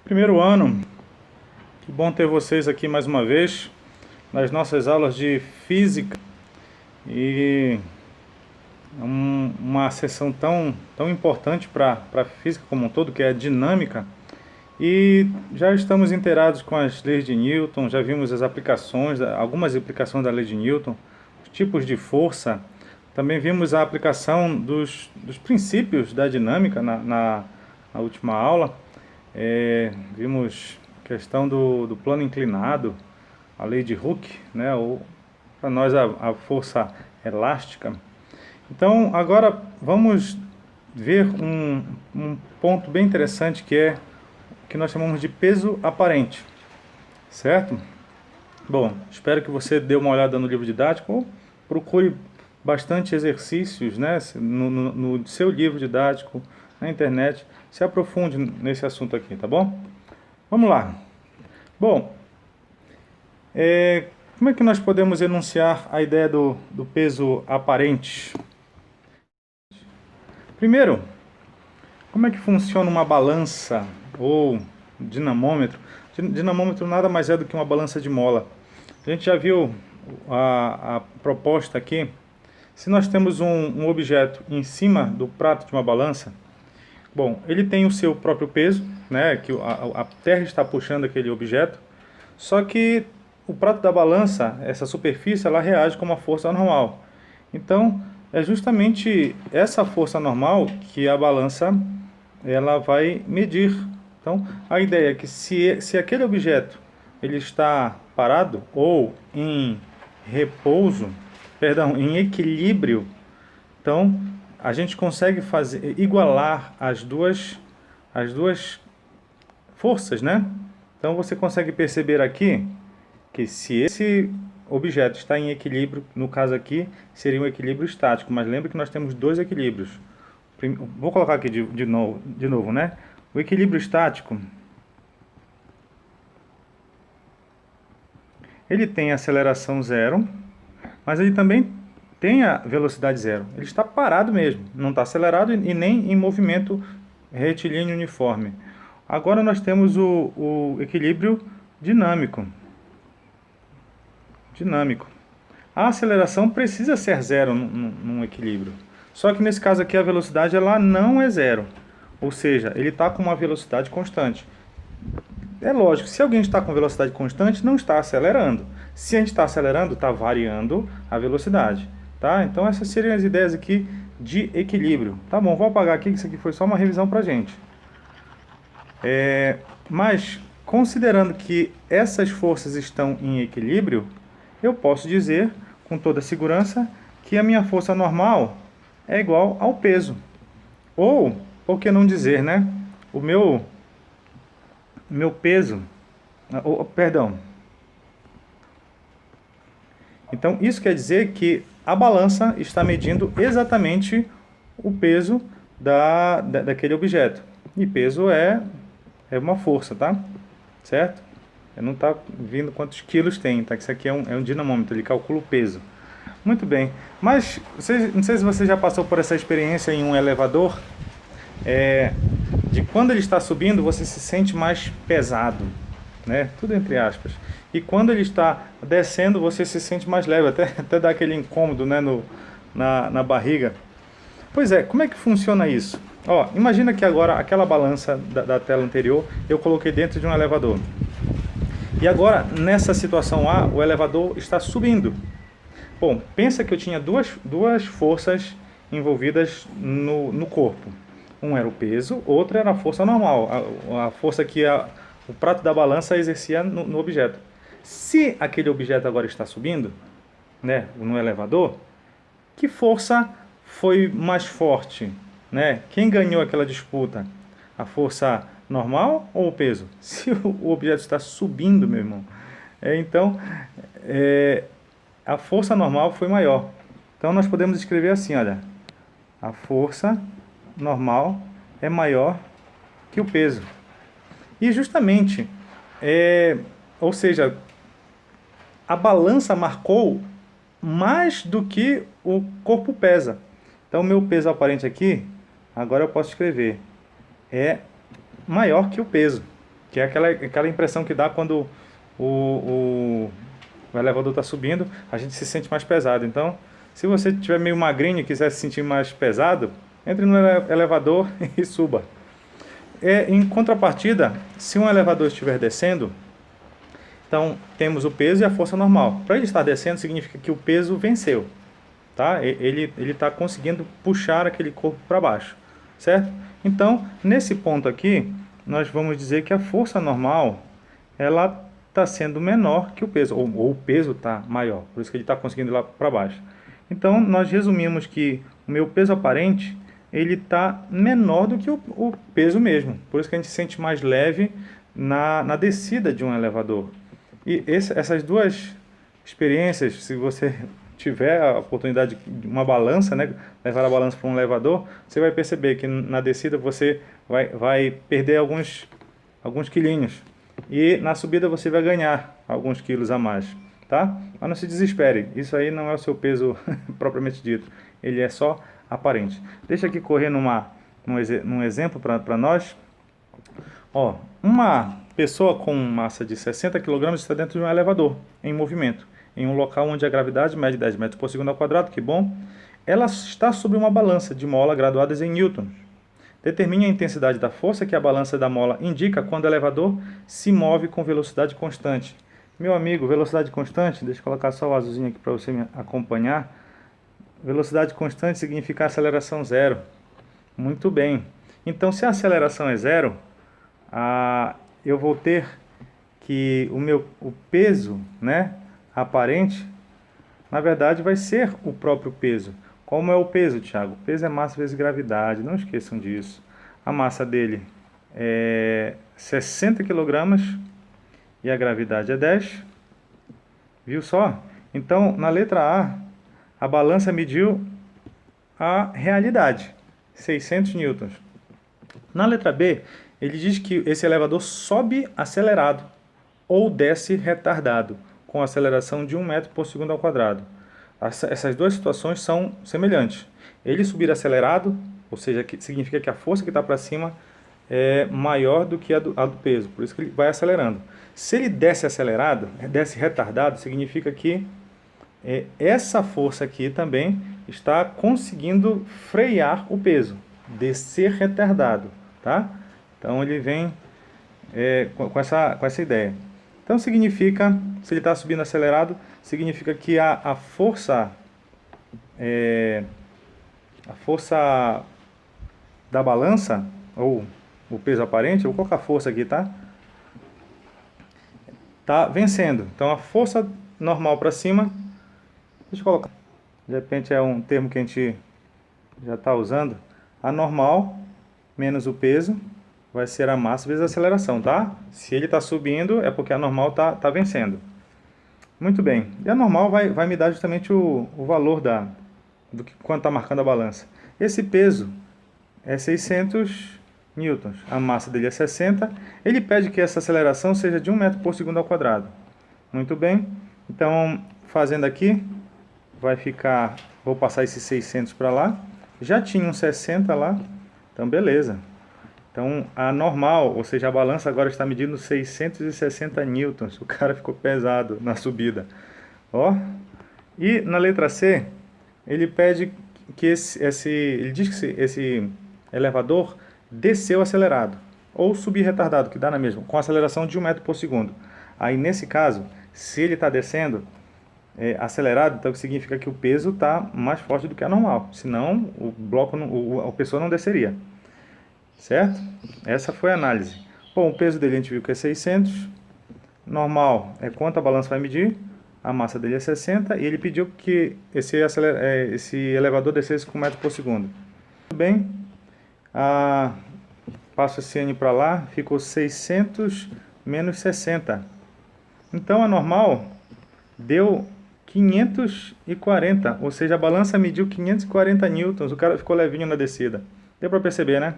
Primeiro ano, que bom ter vocês aqui mais uma vez nas nossas aulas de física e uma sessão tão importante para a física como um todo, que é a dinâmica. E já estamos inteirados com as leis de Newton, já vimos as aplicações, algumas aplicações da lei de Newton, os tipos de força. Também vimos a aplicação dos princípios da dinâmica na última aula. Vimos a questão do plano inclinado, a lei de Hooke, né, ou para nós a força elástica. Então agora vamos ver um ponto bem interessante que é o que nós chamamos de peso aparente, certo? Bom, espero que você dê uma olhada no livro didático ou procure bastante exercícios, né, no seu livro didático, na internet, se aprofunde nesse assunto aqui, tá bom? Vamos lá. Bom, como é que nós podemos enunciar a ideia do peso aparente? Primeiro, como é que funciona uma balança ou dinamômetro? Dinamômetro nada mais é do que uma balança de mola. A gente já viu a proposta aqui. Se nós temos um objeto em cima do prato de uma balança, bom, ele tem o seu próprio peso, né, que a terra está puxando aquele objeto, só que o prato da balança, essa superfície, ela reage com uma força normal. Então, é justamente essa força normal que a balança ela vai medir. Então, a ideia é que se aquele objeto ele está parado ou em repouso, perdão, em equilíbrio, então a gente consegue igualar as duas forças, né? Então você consegue perceber aqui que se esse objeto está em equilíbrio, no caso aqui seria um equilíbrio estático, mas lembre que nós temos dois equilíbrios. Vou colocar aqui de novo, né? O equilíbrio estático, ele tem aceleração zero, mas ele também tem a velocidade zero. Ele está parado mesmo, não está acelerado e nem em movimento retilíneo uniforme. Agora nós temos o equilíbrio dinâmico. A aceleração precisa ser zero num equilíbrio. Só que nesse caso aqui a velocidade ela não é zero. Ou seja, ele está com uma velocidade constante. É lógico, se alguém está com velocidade constante, não está acelerando. Se a gente está acelerando, está variando a velocidade. Tá? Então essas seriam as ideias aqui de equilíbrio. Tá bom, vou apagar aqui que isso aqui foi só uma revisão para a gente. Mas, considerando que essas forças estão em equilíbrio, eu posso dizer com toda segurança que a minha força normal é igual ao peso. Ou, por que não dizer, né? O meu peso, perdão. Então, isso quer dizer que a balança está medindo exatamente o peso daquele objeto. E peso é uma força, tá? Certo? Não está vindo quantos quilos tem, tá? Isso aqui é um dinamômetro, ele calcula o peso. Muito bem. Mas, não sei se você já passou por essa experiência em um elevador, de quando ele está subindo, você se sente mais pesado, né? Tudo entre aspas. E quando ele está descendo, você se sente mais leve, até dá aquele incômodo, né, na barriga. Pois é, como é que funciona isso? Ó, imagina que agora aquela balança da tela anterior eu coloquei dentro de um elevador. E agora, nessa situação A, o elevador está subindo. Bom, pensa que eu tinha duas forças envolvidas no corpo. Um era o peso, outro era a força normal, a força que o prato da balança exercia no objeto. Se aquele objeto agora está subindo, né, no elevador, que força foi mais forte? Né? Quem ganhou aquela disputa? A força normal ou o peso? Se o objeto está subindo, meu irmão, então a força normal foi maior. Então nós podemos escrever assim, olha, a força normal é maior que o peso. E justamente, ou seja, a balança marcou mais do que o corpo pesa. Então o meu peso aparente aqui, agora eu posso escrever, é maior que o peso. que é aquela impressão que dá quando o elevador está subindo, a gente se sente mais pesado. Então, se você estiver meio magrinho e quiser se sentir mais pesado, entre no elevador e suba. Em contrapartida, se um elevador estiver descendo, então temos o peso e a força normal. Para ele estar descendo, significa que o peso venceu. Tá? Ele está conseguindo puxar aquele corpo para baixo, certo? Então, nesse ponto aqui, nós vamos dizer que a força normal, ela está sendo menor que o peso, ou o peso está maior, por isso que ele está conseguindo ir lá para baixo. Então, nós resumimos que o meu peso aparente, ele está menor do que o peso mesmo, por isso que a gente se sente mais leve na descida de um elevador. E essas duas experiências, se você tiver a oportunidade de uma balança, né, levar a balança para um elevador, você vai perceber que na descida você vai perder alguns quilinhos e na subida você vai ganhar alguns quilos a mais, tá? Mas não se desespere, isso aí não é o seu peso propriamente dito, ele é só aparente. Deixa aqui correr num exemplo para nós. Ó, uma pessoa com massa de 60 kg está dentro de um elevador em movimento, em um local onde a gravidade mede 10 metros por segundo ao quadrado, que bom. Ela está sobre uma balança de mola graduadas em newtons. Determine a intensidade da força que a balança da mola indica quando o elevador se move com velocidade constante. Meu amigo, velocidade constante, deixa eu colocar só o azulzinho aqui para você me acompanhar. Velocidade constante significa aceleração zero. Muito bem. Então, se a aceleração é zero, eu vou ter que o peso, né, aparente, na verdade vai ser o próprio peso. Como é o peso, Thiago? O peso é massa vezes gravidade, não esqueçam disso. A massa dele é 60 kg e a gravidade é 10. Viu só? Então, na letra a balança mediu a realidade, 600 newtons. Na letra B, ele diz que esse elevador sobe acelerado ou desce retardado, com aceleração de 1 metro por segundo ao quadrado. Essas duas situações são semelhantes. Ele subir acelerado, ou seja, significa que a força que está para cima é maior do que a do peso, por isso que ele vai acelerando. Se ele desce acelerado, desce retardado, significa que essa força aqui também está conseguindo frear o peso, descer retardado, tá? Então ele vem com essa ideia. Então significa, se ele está subindo acelerado, significa que a força da balança, ou o peso aparente, eu vou colocar força aqui, tá? Tá vencendo. Então a força normal para cima, deixa eu colocar, de repente é um termo que a gente já está usando, a normal menos o peso vai ser a massa vezes a aceleração, tá? Se ele está subindo, é porque a normal tá vencendo. Muito bem. E a normal vai me dar justamente o valor do que quanto está marcando a balança. Esse peso é 600 newtons. A massa dele é 60. Ele pede que essa aceleração seja de 1 metro por segundo ao quadrado. Muito bem. Então, fazendo aqui, vai ficar... Vou passar esses 600 para lá. Já tinha um 60 lá. Então, beleza. Então, a normal, ou seja, a balança agora está medindo 660 newtons. O cara ficou pesado na subida. Ó. E na letra C, ele pede que ele diz que esse elevador desceu acelerado, ou subir retardado, que dá na mesma, com aceleração de 1 metro por segundo. Aí, nesse caso, se ele está descendo acelerado, então significa que o peso está mais forte do que a normal. Senão, a pessoa não desceria. Certo? Essa foi a análise. Bom, o peso dele a gente viu que é 600. Normal é quanto a balança vai medir. A massa dele é 60. E ele pediu que esse elevador descesse com 1 metro por segundo. Muito bem. Passo esse N para lá. Ficou 600 menos 60. Então, a normal deu 540. Ou seja, a balança mediu 540 newtons. O cara ficou levinho na descida. Deu para perceber, né?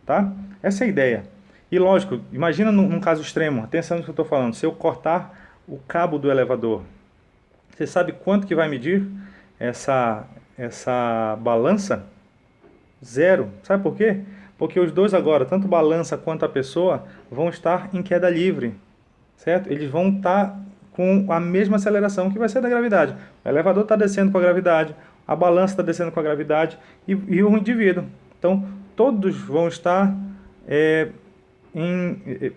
Tá? Essa é a ideia. E lógico, imagina num caso extremo, atenção no que eu estou falando, se eu cortar o cabo do elevador, você sabe quanto que vai medir essa balança? Zero. Sabe por quê? Porque os dois agora, tanto balança quanto a pessoa, vão estar em queda livre, certo? Eles vão estar com a mesma aceleração que vai ser da gravidade. O elevador está descendo com a gravidade, a balança está descendo com a gravidade e o indivíduo. Então, todos vão estar em,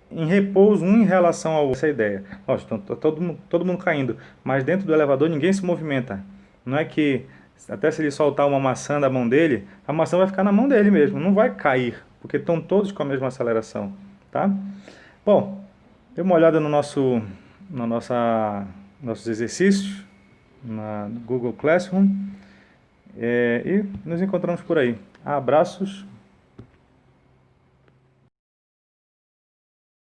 em repouso um em relação a essa ideia. Lógico, então, todo mundo caindo, mas dentro do elevador ninguém se movimenta. Não é que, até se ele soltar uma maçã da mão dele, a maçã vai ficar na mão dele mesmo, não vai cair, porque estão todos com a mesma aceleração, tá? Bom, dê uma olhada no nossos exercícios no Google Classroom e nos encontramos por aí. Abraços.